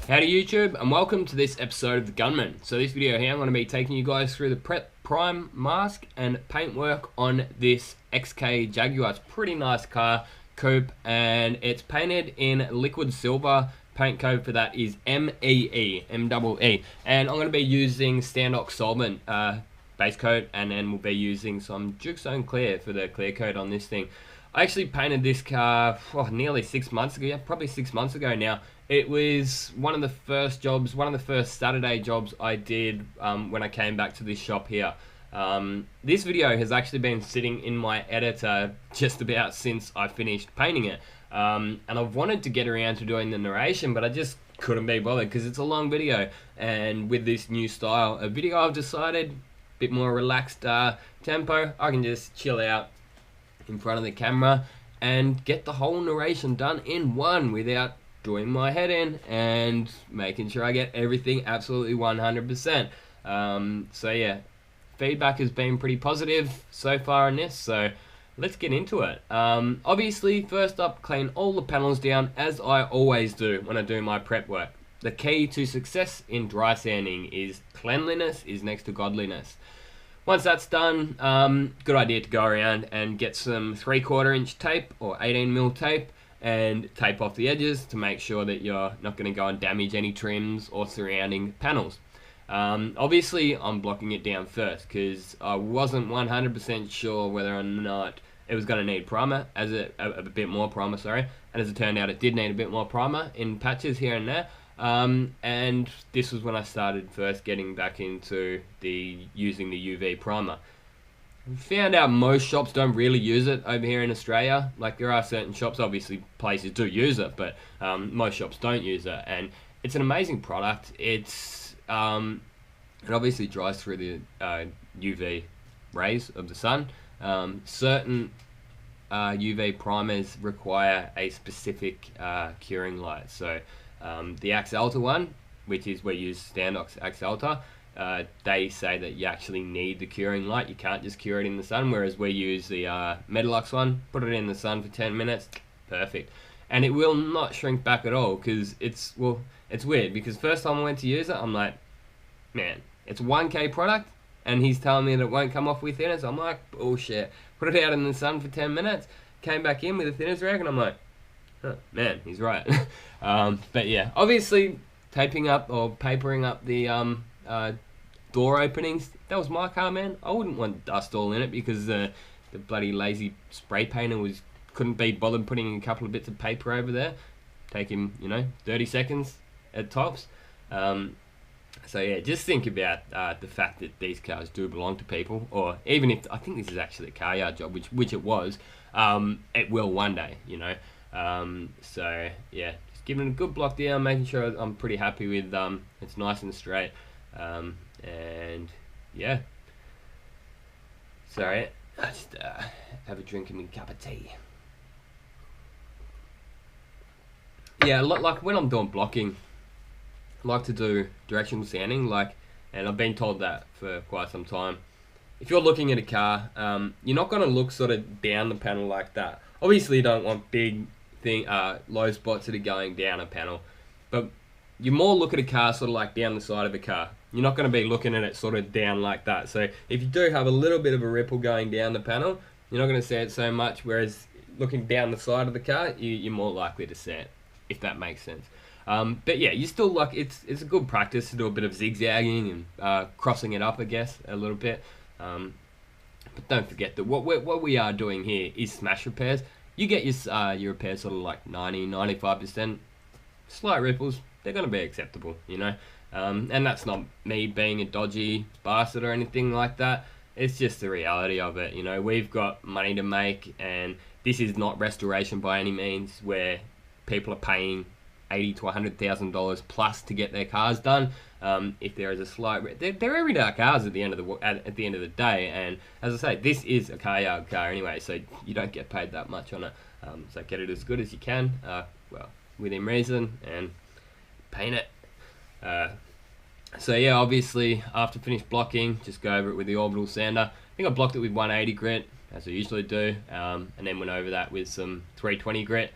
Howdy YouTube, and welcome to this episode of the Gunman. So this video here, I'm going to be taking you guys through the prep prime mask and paintwork on this XK Jaguar. It's a pretty nice car, coupe, and it's painted in liquid silver. Paint code for that is MEE, M-double-E. And I'm going to be using Standox Solvent base coat, and then we'll be using some Duke Stone Clear for the clear coat on this thing. I actually painted this car nearly 6 months ago, probably 6 months ago now. It was one of the first jobs, one of the first Saturday jobs I did when I came back to this shop here. This video has actually been sitting in my editor just about since I finished painting it. And I've wanted to get around to doing the narration, but I just couldn't be bothered because it's a long video. And with this new style of video, I've decided a bit more relaxed tempo. I can just chill out in front of the camera and get the whole narration done in one without doing my head in and making sure I get everything absolutely 100%. So yeah, feedback has been pretty positive so far on this, so let's get into it. Obviously, first up, clean all the panels down as I always do when I do my prep work. The key to success in dry sanding is cleanliness is next to godliness. Once that's done, good idea to go around and get some 3/4 inch tape or 18mm tape and tape off the edges to make sure that you're not going to go and damage any trims or surrounding panels. Obviously, I'm blocking it down first because I wasn't 100% sure whether or not it was going to need primer, a bit more primer, sorry. And as it turned out, it did need a bit more primer in patches here and there. And this was when I started first getting back into using the UV primer. Found out most shops don't really use it over here in Australia. Like, there are certain shops, obviously places do use it, but most shops don't use it, and it's an amazing product. It obviously dries through the UV rays of the sun. Certain UV primers require a specific curing light. So the Axe Alta one, which is we use Standox Axe Alta, they say that you actually need the curing light. You can't just cure it in the sun, whereas we use the Metalux one, put it in the sun for 10 minutes, perfect. And it will not shrink back at all, because it's weird, because first time I went to use it, I'm like, man, it's a 1K product, and he's telling me that it won't come off with thinners. I'm like, bullshit. Put it out in the sun for 10 minutes, came back in with a thinners rack, and I'm like, oh, man, he's right. But yeah, obviously, taping up or papering up the door openings, that was my car, man. I wouldn't want dust all in it because the bloody lazy spray painter couldn't be bothered putting a couple of bits of paper over there. Take him, 30 seconds at tops. So yeah, just think about the fact that these cars do belong to people, or even if, I think this is actually a car yard job, which it was, it will one day, So yeah, just giving it a good block down, making sure I'm pretty happy with it's nice and straight. And yeah, sorry, I just have a drink and a cup of tea. Yeah, like when I'm doing blocking, I like to do directional sanding, and I've been told that for quite some time. If you're looking at a car, you're not going to look sort of down the panel like that. Obviously, you don't want big low spots that are going down a panel, but you more look at a car sort of like down the side of a car. You're not going to be looking at it sort of down like that. So if you do have a little bit of a ripple going down the panel, you're not going to see it so much, whereas looking down the side of the car, you're more likely to see it, if that makes sense. But yeah, you still it's a good practice to do a bit of zigzagging and crossing it up, I guess, a little bit. But don't forget that what we are doing here is smash repairs. You get your repairs sort of like 90-95%. Slight ripples, they're going to be acceptable, and that's not me being a dodgy bastard or anything like that. It's just the reality of it. We've got money to make, and this is not restoration by any means, where people are paying $80,000 to $100,000 plus to get their cars done. If there is a slight, they're everyday cars at the end of the day. And as I say, this is a car yard car anyway, so you don't get paid that much on it. So get it as good as you can, well, within reason, and paint it. So yeah, obviously after finished blocking, just go over it with the Orbital sander. I think I blocked it with 180 grit, as I usually do, and then went over that with some 320 grit.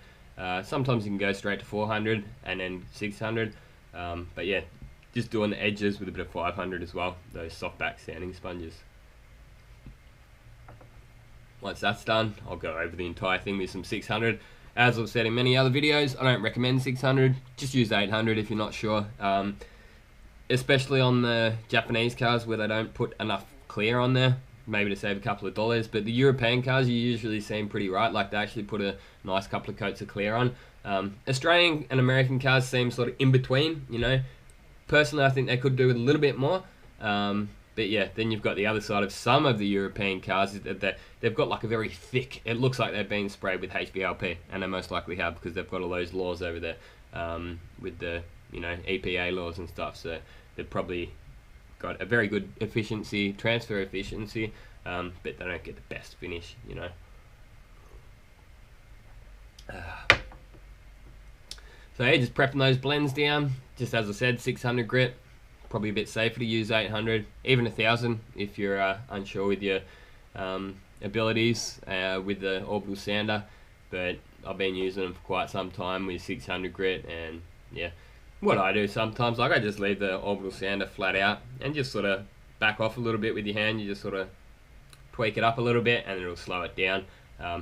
Sometimes you can go straight to 400 and then 600. But yeah, just doing the edges with a bit of 500 as well, those soft back sanding sponges. Once that's done, I'll go over the entire thing with some 600. As I've said in many other videos, I don't recommend 600, just use 800 if you're not sure. Especially on the Japanese cars where they don't put enough clear on there, maybe to save a couple of dollars. But the European cars, you usually seem pretty right, like they actually put a nice couple of coats of clear on. Australian and American cars seem sort of in between, you know. Personally, I think they could do with a little bit more. But yeah, then you've got the other side of some of the European cars that they've got like a very thick, it looks like they've been sprayed with HVLP, and they most likely have, because they've got all those laws over there with the, you know, EPA laws and stuff. So they've probably got a very good efficiency, transfer efficiency, but they don't get the best finish, you know. So yeah, just prepping those blends down. Just as I said, 600 grit. Probably a bit safer to use 800, even 1000 if you're unsure with your abilities with the Orbital sander. But I've been using them for quite some time with 600 grit, and yeah, what I do sometimes, like I just leave the Orbital sander flat out and just sort of back off a little bit with your hand. You just sort of tweak it up a little bit and it'll slow it down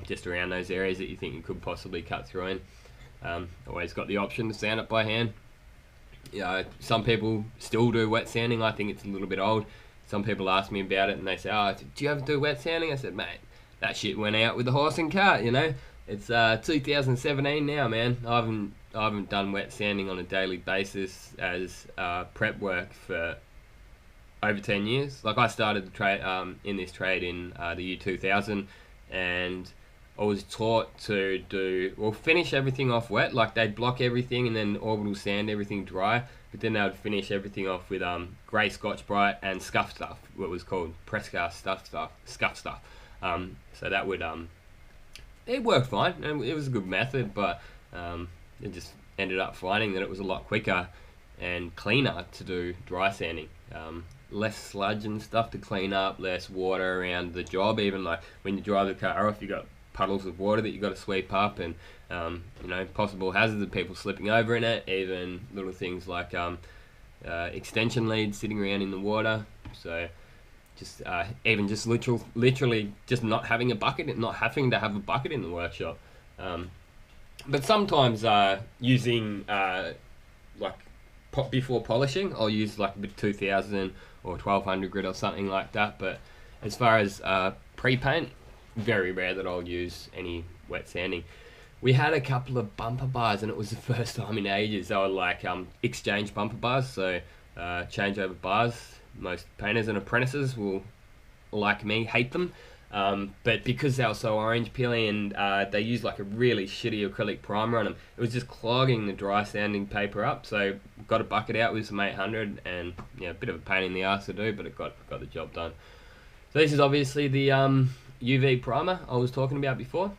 just around those areas that you think you could possibly cut through in. Always got the option to sand it by hand. Yeah, some people still do wet sanding. I think it's a little bit old. Some people ask me about it and they say, "Oh, do you ever do wet sanding?" I said, "Mate, that shit went out with the horse and cart, you know. It's 2017 now, man. I haven't done wet sanding on a daily basis as prep work for over 10 years. Like I started the trade in this trade in the year 2000, and I was taught to finish everything off wet. Like they'd block everything and then Orbital sand everything dry, but then they would finish everything off with grey Scotch Brite and scuff stuff, what was called press gas scuff stuff. So that would it worked fine, and it was a good method, but it just ended up finding that it was a lot quicker and cleaner to do dry sanding. Less sludge and stuff to clean up, less water around the job. Even like when you drive the car off, you got puddles of water that you got to sweep up, and you know, possible hazards of people slipping over in it, even little things like extension leads sitting around in the water. So just even just literally just not having a bucket, not having to have a bucket in the workshop. But sometimes using like before polishing, I'll use like a bit 2000 or 1200 grit or something like that. But as far as pre-paint, very rare that I'll use any wet sanding. We had a couple of bumper bars, and it was the first time in ages. They were like exchange bumper bars, so changeover bars. Most painters and apprentices will, like me, hate them. But because they were so orange peeling, and they used like a really shitty acrylic primer on them, it was just clogging the dry sanding paper up. So got a bucket out with some 800, and yeah, a bit of a pain in the ass to do, but it got the job done. So this is obviously the UV primer I was talking about before.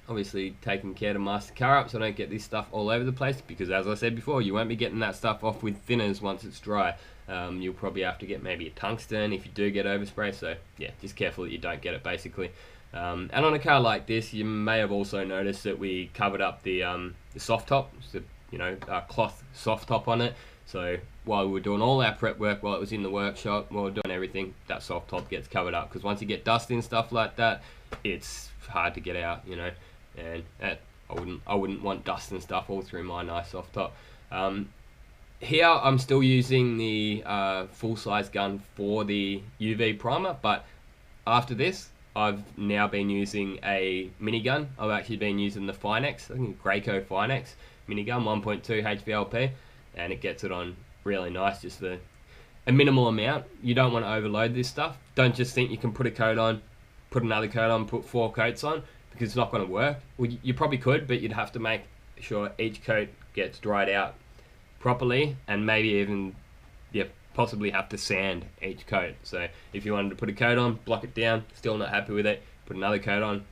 Obviously taking care to mask the car up so I don't get this stuff all over the place, because as I said before, you won't be getting that stuff off with thinners once it's dry. You'll probably have to get maybe a tungsten if you do get overspray, so yeah, just careful that you don't get it basically. And on a car like this, you may have also noticed that we covered up the soft top, so, you know, cloth soft top on it. So while we were doing all our prep work, while it was in the workshop, while we were doing everything, that soft top gets covered up, because once you get dust and stuff like that, it's hard to get out, you know. And I wouldn't want dust and stuff all through my nice soft top. Here I'm still using the full-size gun for the UV primer, but after this I've now been using a minigun. I've actually been using the Finex, I think Graco Finex minigun, 1.2 HVLP, and it gets it on really nice, just for a minimal amount. You don't want to overload this stuff. Don't just think you can put a coat on, put another coat on, put 4 coats on, because it's not going to work. Well, you probably could, but you'd have to make sure each coat gets dried out properly, and maybe even possibly have to sand each coat. So if you wanted to put a coat on, block it down, still not happy with it, put another coat on,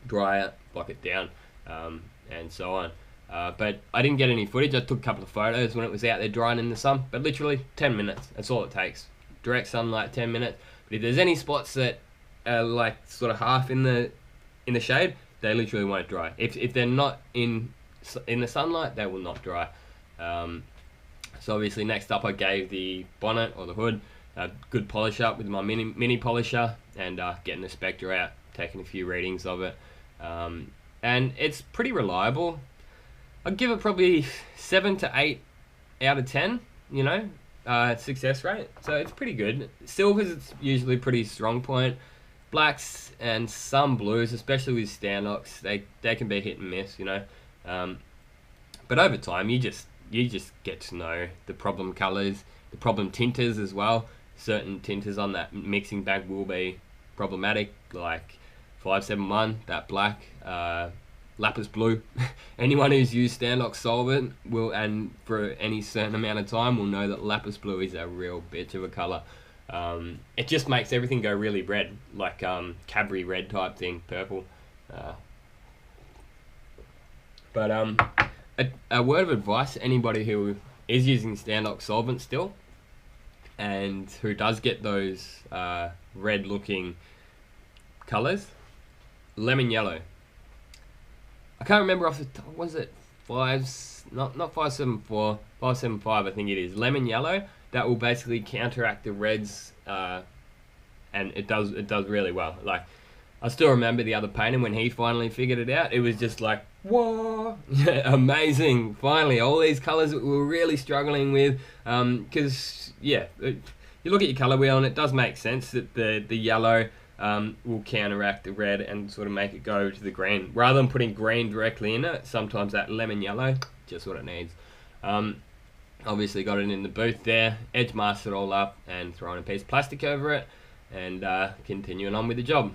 dry it, block it down, and so on. But I didn't get any footage. I took a couple of photos when it was out there drying in the sun, but literally 10 minutes, that's all it takes. Direct sunlight, 10 minutes. But if there's any spots that are like sort of half in the shade, they literally won't dry. If they're not in the sunlight, they will not dry. So obviously next up I gave the bonnet or the hood a good polish up with my mini polisher, and getting the Spectre out, taking a few readings of it, and it's pretty reliable. I'd give it probably 7 to 8 out of 10, you know, success rate. So it's pretty good. Silvers, it's usually pretty strong point. Blacks and some blues, especially with Standox, they can be hit and miss, you know. But over time, you just get to know the problem colors, the problem tinters as well. Certain tinters on that mixing bag will be problematic, like 571, that black, lapis blue. Anyone who's used Standox Solvent will, and for any certain amount of time, will know that lapis blue is a real bitch of a color. It just makes everything go really red, like Cadbury red type thing, purple. But a word of advice to anybody who is using Standox Solvent still, and who does get those red looking colors: lemon yellow. I can't remember off the top, was it not 574, 575 I think it is. Lemon yellow, that will basically counteract the reds, and it does really well. Like, I still remember the other painter when he finally figured it out. It was just like, whoa, amazing! Finally, all these colors that we were really struggling with, because you look at your color wheel and it does make sense that the yellow will counteract the red and sort of make it go to the green. Rather than putting green directly in it, sometimes that lemon yellow, just what it needs. Obviously got it in the booth there, edge masked it all up and throwing a piece of plastic over it, and continuing on with the job.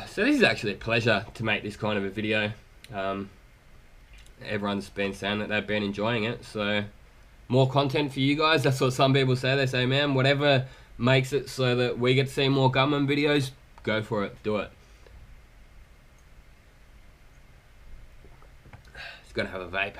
So this is actually a pleasure to make this kind of a video. Everyone's been saying that they've been enjoying it, so more content for you guys. That's what some people say. They say, man, whatever makes it so that we get to see more Gunman videos, go for it, do it. Just gotta have a vape.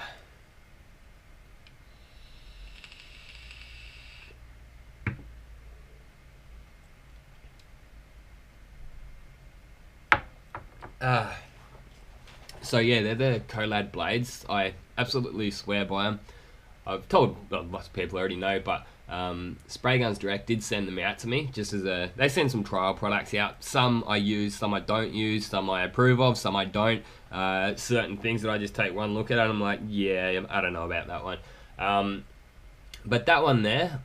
So yeah, they're the Collad blades. I absolutely swear by them. I've told, well, lots of people already know, but Spray Guns Direct did send them out to me, just as they send some trial products out. Some I use, some I don't use, some I approve of, some I don't. Certain things that I just take one look at and I'm like, yeah, I don't know about that one. But that one there,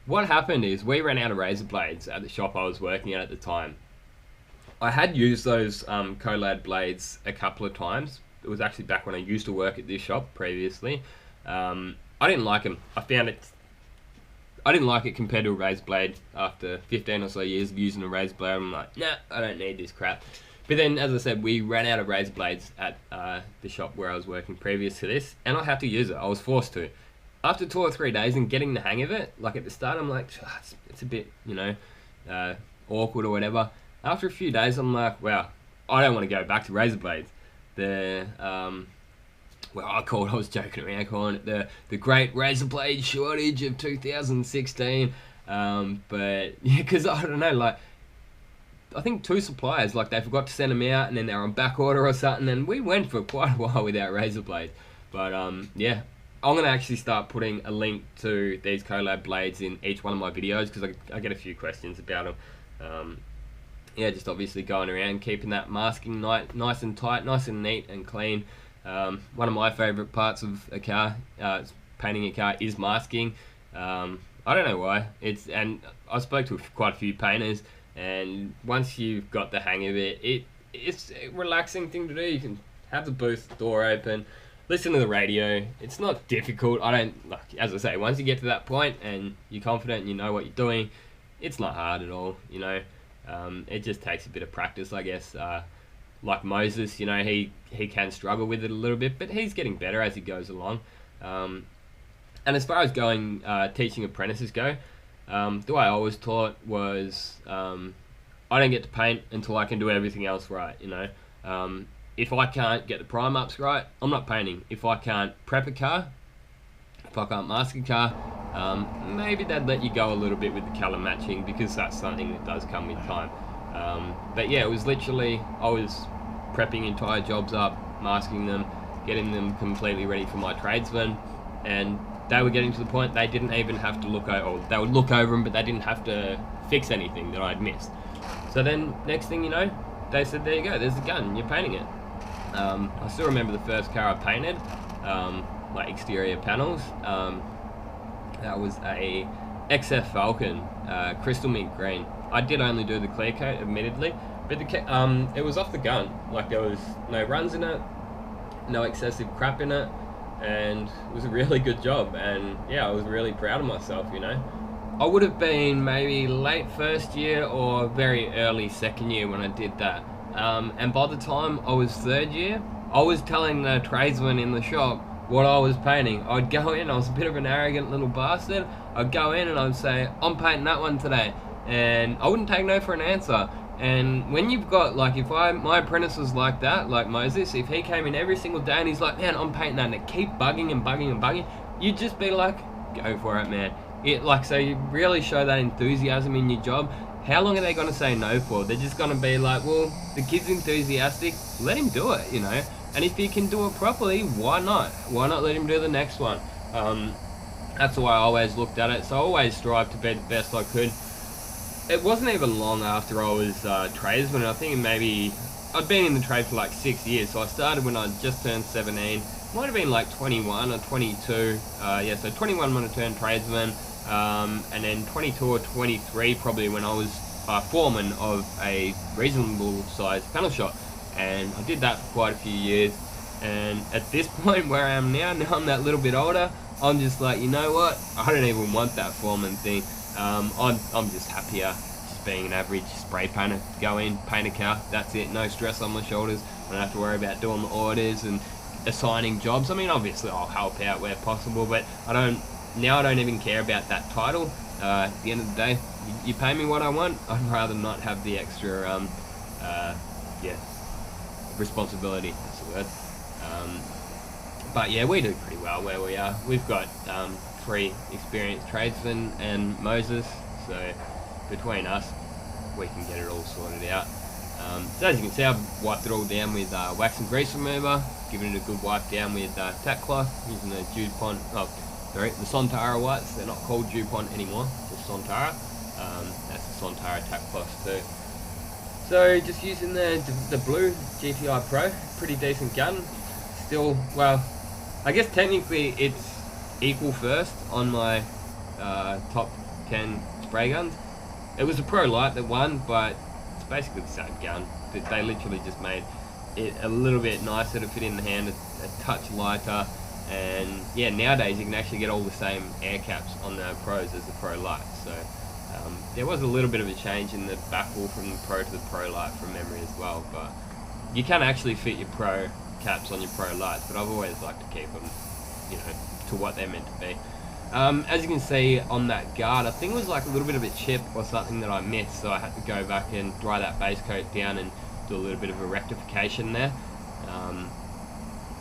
what happened is we ran out of razor blades at the shop I was working at the time. I had used those Collad blades a couple of times. It was actually back when I used to work at this shop previously. I didn't like them. I didn't like it compared to a razor blade. After 15 or so years of using a razor blade, I'm like, nah, I don't need this crap. But then, as I said, we ran out of razor blades at the shop where I was working previous to this, and I had to use it. I was forced to. After 2 or 3 days and getting the hang of it, like at the start, I'm like, it's a bit, you know, awkward or whatever. After a few days, I'm like, wow, I don't want to go back to razor blades. Well, I was joking around calling it the great razor blade shortage of 2016. But yeah, because I don't know, like, I think 2 suppliers, like, they forgot to send them out, and then they were on back order or something, and we went for quite a while without razor blades. But yeah, I'm gonna actually start putting a link to these Collab blades in each one of my videos, because I get a few questions about them. Yeah, just obviously going around keeping that masking nice and tight, nice and neat and clean. One of my favourite parts of a car, painting a car, is masking. I don't know why. And I spoke to quite a few painters, and once you've got the hang of it, it's a relaxing thing to do. You can have the booth door open, listen to the radio. It's not difficult. As I say, once you get to that point and you're confident and you know what you're doing, it's not hard at all, you know. It just takes a bit of practice, I guess. Like Moses, you know, he can struggle with it a little bit, but he's getting better as he goes along. And as far as going teaching apprentices go, the way I always taught was I don't get to paint until I can do everything else right, you know. If I can't get the prime ups right, I'm not painting. If I can't prep a car, if I can't mask a car, maybe they'd let you go a little bit with the colour matching, because that's something that does come with time. But yeah, it was literally, I was prepping entire jobs up, masking them, getting them completely ready for my tradesmen, and they were getting to the point they didn't even have to look over, or they would look over them, but they didn't have to fix anything that I'd missed. So then, next thing you know, they said, there you go, there's the gun, you're painting it. I still remember the first car I painted, like exterior panels. That was a XF Falcon, crystal mint green. I did only do the clear coat, admittedly, but it was off the gun. Like, there was no runs in it, no excessive crap in it, and it was a really good job. And yeah, I was really proud of myself, you know. I would have been maybe late first year or very early second year when I did that. And by the time I was third year, I was telling the tradesmen in the shop what I was painting. I'd go in, I was a bit of an arrogant little bastard. I'd go in and I'd say, I'm painting that one today. And I wouldn't take no for an answer. And when you've got, like, if my apprentice was like that, like Moses, if he came in every single day and he's like, man, I'm painting that, and it keep bugging and bugging and bugging, you'd just be like, go for it, man. So you really show that enthusiasm in your job. How long are they going to say no for? They're just going to be like, well, the kid's enthusiastic, let him do it, you know. And if he can do it properly, why not? Why not let him do the next one? That's the way I always looked at it. So I always strive to be the best I could. It wasn't even long after I was tradesman. I think maybe I'd been in the trade for like 6 years. So I started when I just turned 17. Might have been like 21 or 22. Yeah, so 21 when I turned tradesman. And then 22 or 23 probably when I was foreman of a reasonable sized panel shop. And I did that for quite a few years. And at this point where I am now I'm that little bit older, I'm just like, you know what? I don't even want that foreman thing. I'm just happier just being an average spray painter. Go in, paint a car, that's it. No stress on my shoulders. I don't have to worry about doing the orders and assigning jobs. I mean, obviously I'll help out where possible, but I don't even care about that title. At the end of the day, you pay me what I want. I'd rather not have the extra responsibility, that's the word. But yeah, we do pretty well where we are. We've got 3 experienced tradesmen and Moses, so between us we can get it all sorted out. So as you can see, I've wiped it all down with wax and grease remover, given it a good wipe down with tack cloth, using the DuPont, the Sontara whites. They're not called DuPont anymore, just Sontara. That's the Sontara tack cloth too. So just using the blue GTI Pro, pretty decent gun. Still, well, I guess technically it's equal first on my top 10 spray guns. It was the Pro Lite that won, but it's basically the same gun. They literally just made it a little bit nicer to fit in the hand, a touch lighter, and yeah, nowadays you can actually get all the same air caps on the Pros as the Pro Lite. So there was a little bit of a change in the baffle from the Pro to the Pro Lite from memory as well, but you can actually fit your Pro caps on your Pro Lites, but I've always liked to keep them, you know, to what they're meant to be. As you can see on that guard, I think it was like a little bit of a chip or something that I missed, so I had to go back and dry that base coat down and do a little bit of a rectification there.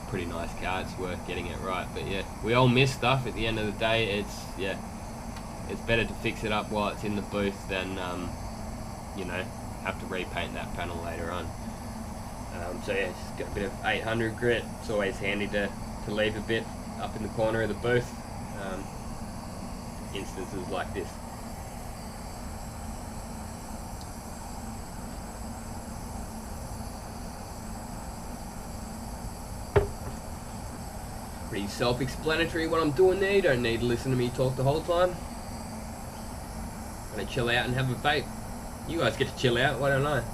Pretty nice car, it's worth getting it right, but yeah, we all miss stuff. At the end of the day, it's better to fix it up while it's in the booth than you know, have to repaint that panel later on. So yeah, just got a bit of 800 grit. It's always handy to leave a bit up in the corner of the booth. Instances like this. Pretty self-explanatory what I'm doing there. You don't need to listen to me talk the whole time. I'm gonna chill out and have a vape. You guys get to chill out, why don't I?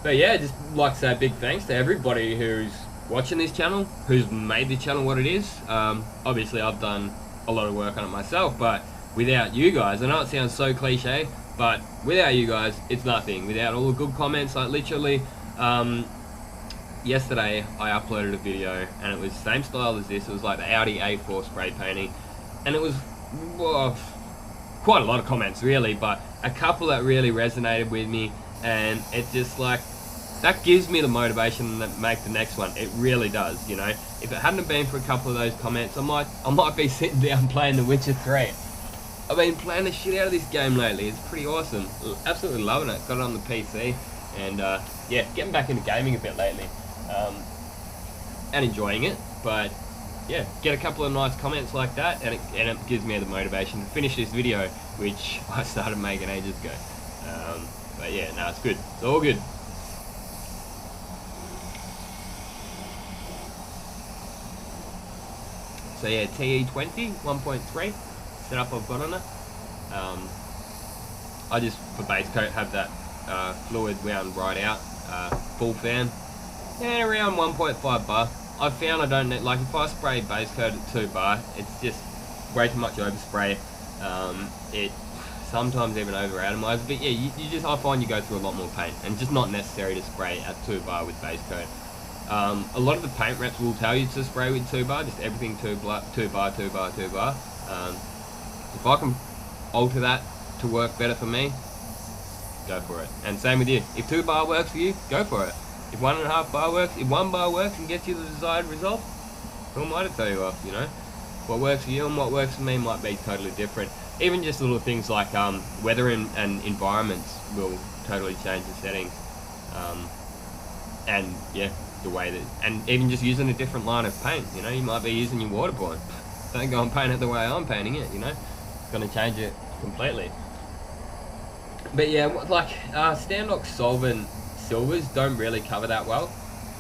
But yeah, just like to say a big thanks to everybody who's watching this channel, who's made the channel what it is. Obviously I've done a lot of work on it myself, but without you guys, I know it sounds so cliche, but without you guys, it's nothing. Without all the good comments, like literally, yesterday I uploaded a video and it was the same style as this. It was like the Audi A4 spray painting, and it was, well, quite a lot of comments really, but a couple that really resonated with me, and it just like, that gives me the motivation to make the next one. It really does, you know. If it hadn't been for a couple of those comments, I might be sitting down playing The Witcher 3. I've been playing the shit out of this game lately. It's pretty awesome. Absolutely loving it. Got it on the PC, and yeah, getting back into gaming a bit lately, and enjoying it. But yeah, get a couple of nice comments like that, and it gives me the motivation to finish this video, which I started making ages ago. But yeah, no, it's good. It's all good. So yeah, TE20 1.3 setup I've got on it. I just, for base coat, have that fluid wound right out, full fan, and around 1.5 bar. I've found I don't need, like if I spray base coat at 2 bar, it's just way too much overspray. It sometimes even over atomize, but yeah, you just, I find you go through a lot more paint, and just not necessary to spray at 2 bar with base coat. A lot of the paint reps will tell you to spray with 2 bar, just everything 2 bar, 2 bar, 2 bar, 2 bar. If I can alter that to work better for me, go for it. And same with you. If 2 bar works for you, go for it. If 1.5 bar works, if 1 bar works and gets you the desired result, who am I to tell you off, you know? What works for you and what works for me might be totally different. Even just little things like weather and environments will totally change the settings. And yeah, the way that, and even just using a different line of paint, you know, you might be using your waterboard. Don't go and paint it the way I'm painting it, you know? It's gonna change it completely. But yeah, like Standox Solvent silvers don't really cover that well.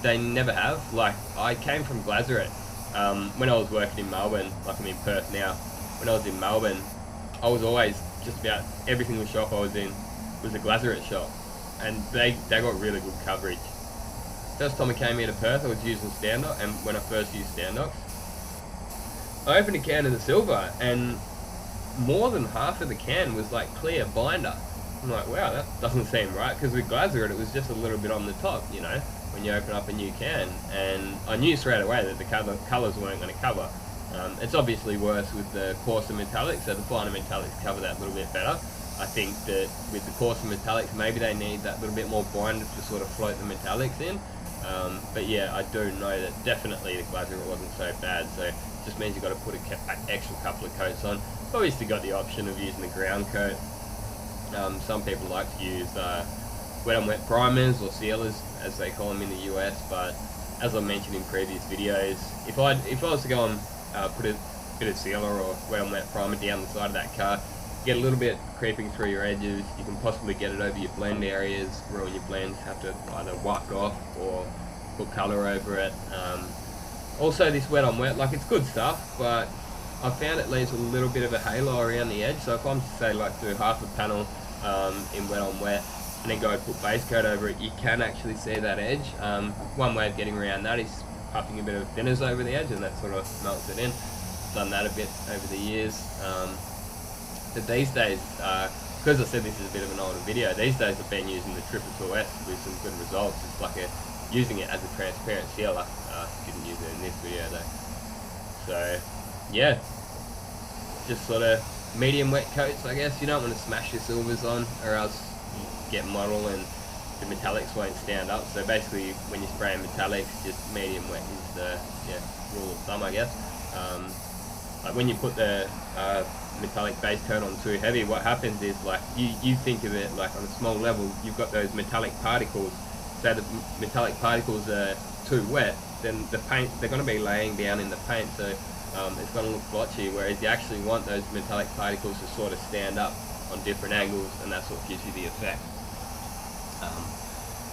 They never have. Like, I came from Glazeret. When I was working in Melbourne, like I'm in Perth now, when I was in Melbourne, I was always, just about every single shop I was in was a Glazeret shop, and they got really good coverage. First time I came here to Perth, I was using Standox, and when I first used Standox, I opened a can of the silver, and more than half of the can was like clear binder. I'm like, wow, that doesn't seem right, because with Glazeret it was just a little bit on the top, you know, when you open up a new can, and I knew straight away that the colours weren't going to cover. It's obviously worse with the coarser metallics, so the finer metallics cover that a little bit better. I think that with the coarser metallics, maybe they need that little bit more binder to sort of float the metallics in. But yeah, I do know that definitely the Glazeret wasn't so bad, so it just means you've got to put an extra couple of coats on. Obviously got the option of using a ground coat. Some people like to use wet on wet primers, or sealers as they call them in the US, but as I mentioned in previous videos, if I was to go and put a bit of sealer or wet on wet primer down the side of that car, get a little bit creeping through your edges, you can possibly get it over your blend areas, ruin your blends, have to either wipe off or put colour over it. Also this wet on wet, like, it's good stuff, but I found it leaves a little bit of a halo around the edge, so if I'm to say like do half a panel in wet on wet and then go put base coat over it, you can actually see that edge. One way of getting around that is puffing a bit of thinners over the edge, and that sort of melts it in. Done that a bit over the years. But these days, because I said this is a bit of an older video, these days I've been using the Prepsol with some good results. It's like using it as a transparent sealer. Didn't use it in this video though. So yeah, just sort of medium wet coats, I guess. You don't want to smash your silvers on, or else you get mottle and the metallics won't stand up. So basically, when you're spraying metallics, just medium wet is the rule of thumb, I guess. Like when you put the metallic base coat on too heavy, what happens is, like, you think of it like on a small level, you've got those metallic particles. So the metallic particles are too wet, then the paint, they're going to be laying down in the paint, so it's going to look blotchy, whereas you actually want those metallic particles to sort of stand up on different angles, and that's what gives you the effect.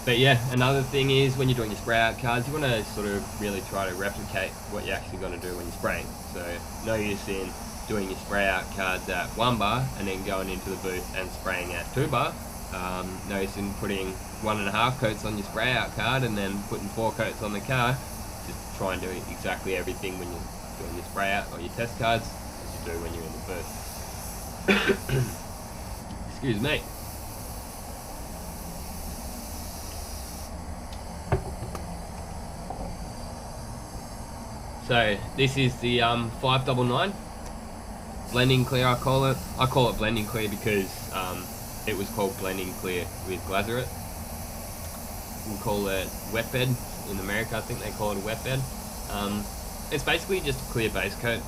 But yeah, another thing is when you're doing your spray out cards, you want to sort of really try to replicate what you're actually going to do when you're spraying. So no use in doing your spray out cards at 1 bar and then going into the booth and spraying at 2 bar. No use in putting 1.5 coats on your spray out card and then putting 4 coats on the car. Just try and do exactly everything when you're doing your spray out or your test cards as you do when you're in the booth. Excuse me. So this is the 599 blending clear. I call it blending clear because it was called blending clear with Glazeret. We call it wet bed in America. I think they call it a wet bed. It's basically just a clear base coat.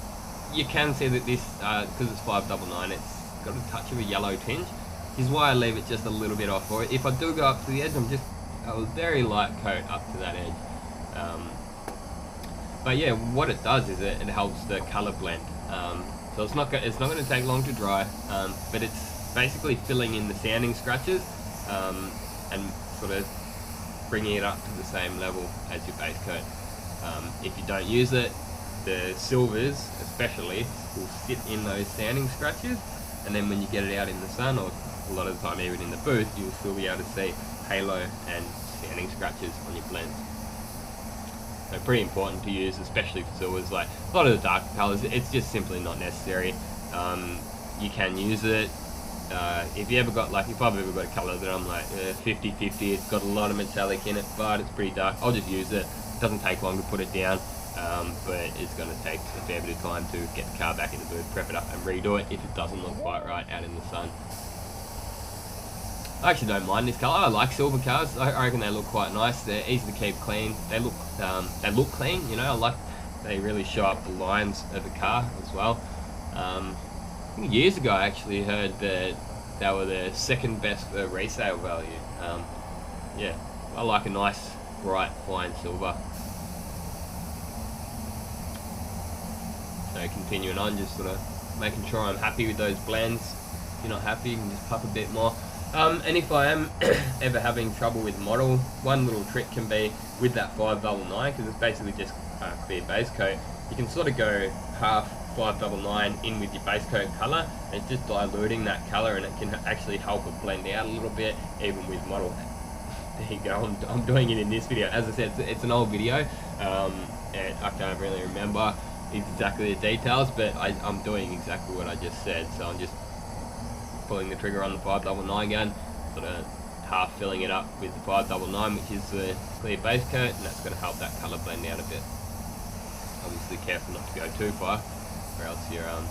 you can see that this, because it's 599, it's got a touch of a yellow tinge, which is why I leave it just a little bit off for it. If I do go up to the edge, I'm just a very light coat up to that edge. But yeah, what it does is it helps the color blend. So it's not going to take long to dry, but it's basically filling in the sanding scratches and sort of bringing it up to the same level as your base coat. If you don't use it, the silvers especially will sit in those sanding scratches, and then when you get it out in the sun, or a lot of the time even in the booth, you'll still be able to see halo and sanding scratches on your blends. So pretty important to use, especially for silvers. Like a lot of the darker colors, it's just simply not necessary. You can use it if you ever got, like, if I've ever got a color that I'm like 50-50, it's got a lot of metallic in it, but it's pretty dark, I'll just use it. It doesn't take long to put it down, but it's going to take a fair bit of time to get the car back in the booth, prep it up and redo it if it doesn't look quite right out in the sun. I actually don't mind this color. I like silver cars. I reckon they look quite nice. They're easy to keep clean. They look clean. You know, I like they really show up the lines of the car as well. I think years ago I actually heard that they were the second best for resale value. Yeah, I like a nice, bright, fine silver. So continuing on, just sort of making sure I'm happy with those blends. If you're not happy, you can just puff a bit more. And if I am ever having trouble with model, one little trick can be with that 599, because it's basically just clear base coat. You can sort of go half 599 in with your base coat color, and it's just diluting that color, and it can actually help it blend out a little bit, even with model. There you go. I'm doing it in this video. As I said, it's an old video, and I can't really remember exactly the details, but I'm doing exactly what I just said. So I'm just pulling the trigger on the 599 gun, sort of half filling it up with the 599, which is the clear base coat, and that's going to help that colour blend out a bit. Obviously careful not to go too far, or else you're going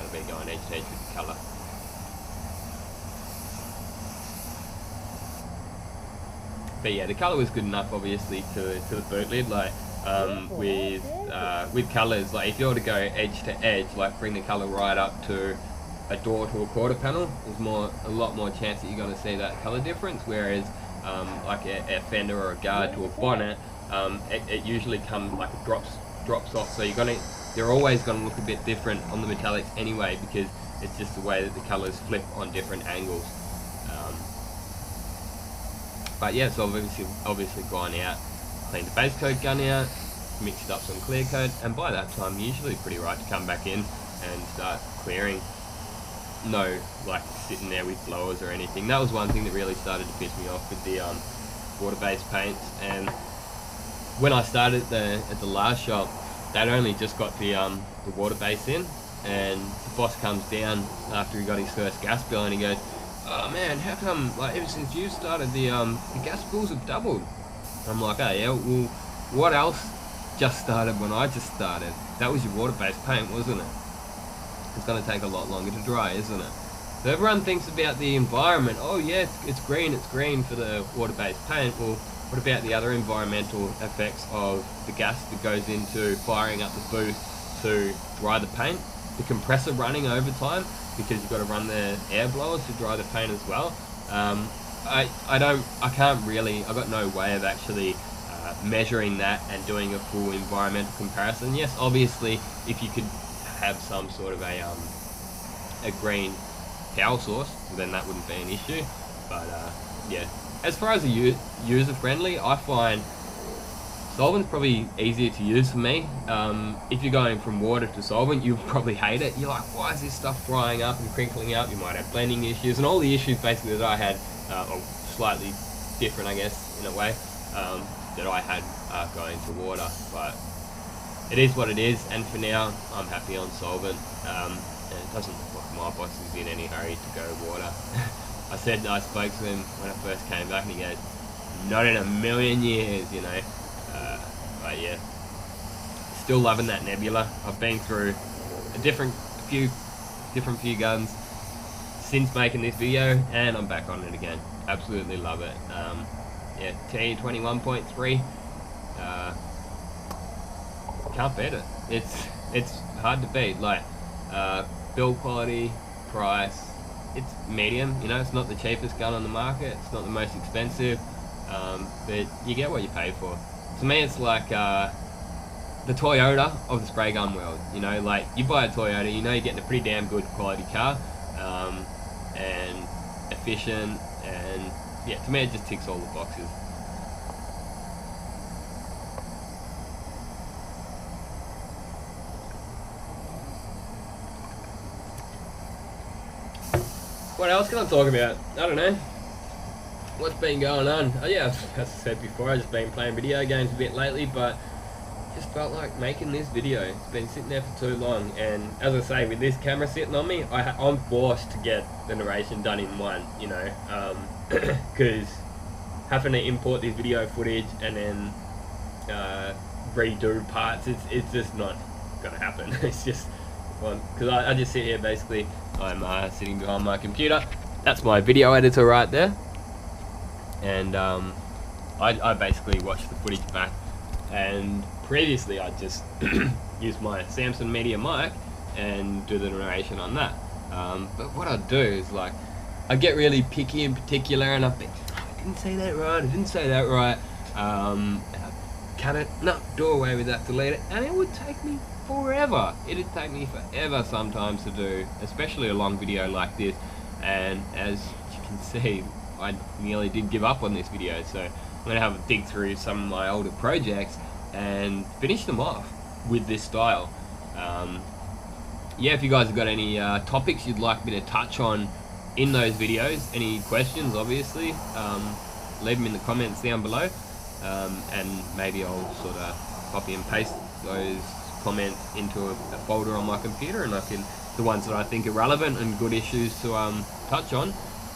to be going edge to edge with the colour. But yeah, the colour was good enough, obviously, to the boot lid. Like with colours, like if you were to go edge to edge, like bring the colour right up to a door to a quarter panel, there's a lot more chance that you're going to see that colour difference. Whereas like a fender or a guard to a bonnet, it usually comes like it drops off. So they're always going to look a bit different on the metallics anyway, because it's just the way that the colours flip on different angles. But yeah, so I've obviously gone out, cleaned the base coat gun out, mixed up some clear coat, and by that time usually pretty right to come back in and start clearing. No like sitting there with blowers or anything. That was one thing that really started to piss me off with the water-based paints. And when I started at the last shop, they'd only just got the water base in, and the boss comes down after he got his first gas bill and he goes, "Oh man, how come like ever since you started the gas bills have doubled?" I'm like, "Oh yeah, well what else just started when I just started? That was your water-based paint, wasn't it? It's going to take a lot longer to dry, isn't it?" So everyone thinks about the environment. Oh yeah, it's green for the water-based paint. Well, what about the other environmental effects of the gas that goes into firing up the booth to dry the paint? The compressor running over time, because you've got to run the air blowers to dry the paint as well. I can't really, I've got no way of actually measuring that and doing a full environmental comparison. Yes, obviously, if you could have some sort of a green power source, then that wouldn't be an issue. But yeah, as far as a user friendly, I find solvent's probably easier to use for me. If you're going from water to solvent, you'll probably hate it. You're like, why is this stuff frying up and crinkling up? You might have blending issues, and all the issues basically that I had, or slightly different I guess in a way, that I had going to water. But it is what it is, and for now I'm happy on solvent. And it doesn't look like my boss is in any hurry to go water. I spoke to him when I first came back, and he goes, "Not in a million years," you know. But yeah, still loving that Nebula. I've been through a different few guns since making this video, and I'm back on it again. Absolutely love it. Yeah, TE20 1.3. Can't beat it. it's hard to beat. Like build quality, price, it's medium. You know, it's not the cheapest gun on the market, it's not the most expensive, but you get what you pay for. To me, it's like the Toyota of the spray gun world. You know, like you buy a Toyota, you know you're getting a pretty damn good quality car, and efficient, and yeah, to me it just ticks all the boxes. What else can I talk about? I don't know. What's been going on? Oh yeah, as I said before, I've just been playing video games a bit lately, but just felt like making this video. It's been sitting there for too long, and as I say, with this camera sitting on me, I'm forced to get the narration done in one, you know, because having to import this video footage and then redo parts, it's just not gonna happen. It's just, because I just sit here basically, I'm sitting behind my computer, that's my video editor right there, and I basically watch the footage back, and previously I just used my Samsung Media mic and do the narration on that, but what I do is, like, I get really picky in particular, and I think, oh, I didn't say that right, cut it, no, do away with that, delete it, and it would take me forever. It'd take me forever sometimes to do, especially a long video like this, and as you can see, I nearly did give up on this video, so I'm going to have a dig through some of my older projects and finish them off with this style. Yeah, if you guys have got any topics you'd like me to touch on in those videos, any questions obviously, leave them in the comments down below, and maybe I'll sort of copy and paste those comments into a folder on my computer, and I can, the ones that I think are relevant and good issues to touch on,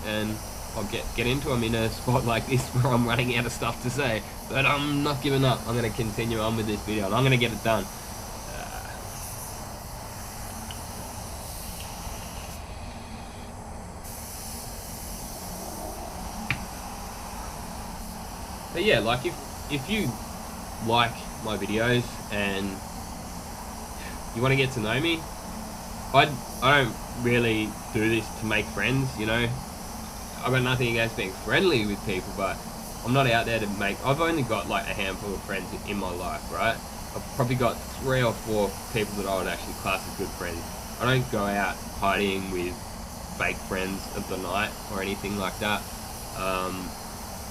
and I'll get into them in a spot like this where I'm running out of stuff to say. But I'm not giving up. I'm going to continue on with this video, and I'm going to get it done. But yeah, like if you like my videos and you want to get to know me, I don't really do this to make friends, you know. I've got nothing against being friendly with people, but I'm not out there to make, I've only got like a handful of friends in my life, right? I've probably got 3 or 4 people that I would actually class as good friends. I don't go out partying with fake friends of the night or anything like that.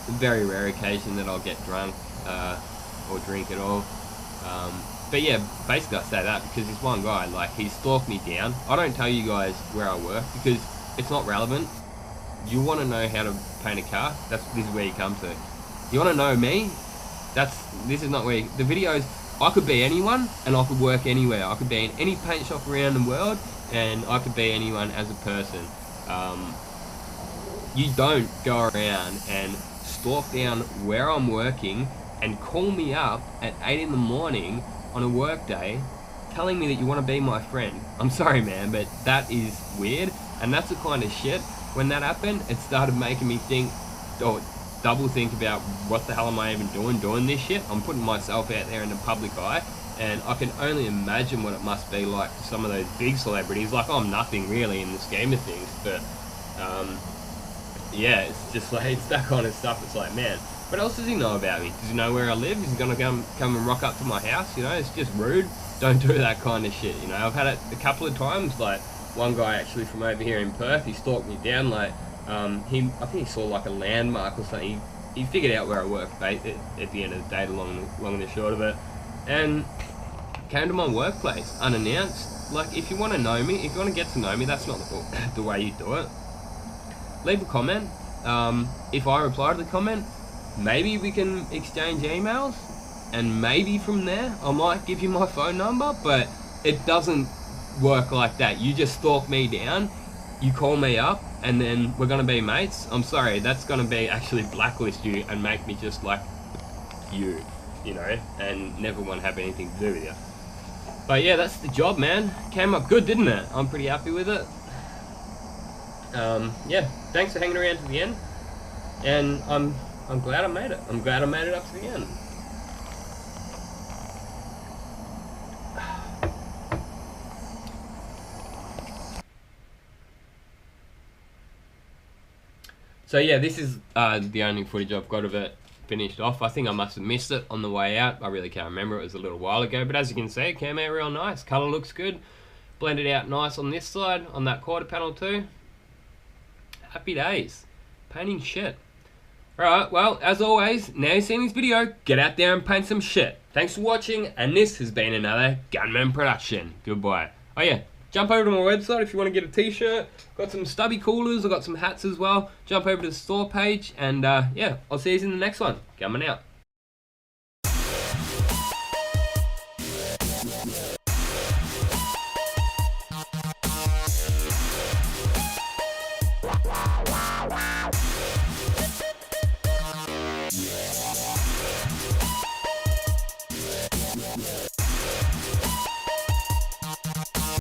Very rare occasion that I'll get drunk or drink at all. But yeah, basically I say that because this one guy, like, he stalked me down. I don't tell you guys where I work because it's not relevant. You want to know how to paint a car? This is where you come to. You want to know me? This is not where the videos. I could be anyone, and I could work anywhere. I could be in any paint shop around the world, and I could be anyone as a person. You don't go around and stalk down where I'm working and call me up at 8 in the morning on a work day telling me that you want to be my friend. I'm sorry, man, but that is weird, and that's the kind of shit. When that happened, it started making me think, or double think about what the hell am I even doing this shit. I'm putting myself out there in the public eye, and I can only imagine what it must be like for some of those big celebrities. Like, I'm nothing really in the scheme of things, but yeah, it's just like, it's that kind of stuff. It's like, man, what else does he know about me? Does he know where I live? Is he gonna come and rock up to my house? You know, it's just rude. Don't do that kind of shit. You know, I've had it a couple of times. Like, one guy actually from over here in Perth, he stalked me down. Like, I think he saw like a landmark or something. He figured out where I work at the end of the day, the long and the short of it, and came to my workplace unannounced. Like, if you want to know me, if you want to get to know me, that's not the way you do it. Leave a comment. If I reply to the comment, maybe we can exchange emails, and maybe from there I might give you my phone number, but it doesn't work like that. You just stalk me down, you call me up, and then we're gonna be mates. I'm sorry, that's gonna be actually blacklist you and make me just like you know, and never want to have anything to do with you. But yeah, that's the job, man. Came up good, didn't it? I'm pretty happy with it. Yeah, thanks for hanging around to the end, and I'm glad I made it. I'm glad I made it up to the end. So yeah, this is the only footage I've got of it finished off. I think I must have missed it on the way out. I really can't remember. It was a little while ago. But as you can see, it came out real nice. Colour looks good. Blended out nice on this side, on that quarter panel too. Happy days. Painting shit. Alright, well, as always, now you've seen this video, get out there and paint some shit. Thanks for watching, and this has been another Gunman production. Goodbye. Oh yeah, jump over to my website if you want to get a t-shirt. Got some stubby coolers, I've got some hats as well. Jump over to the store page, and yeah, I'll see you in the next one. Gunman out.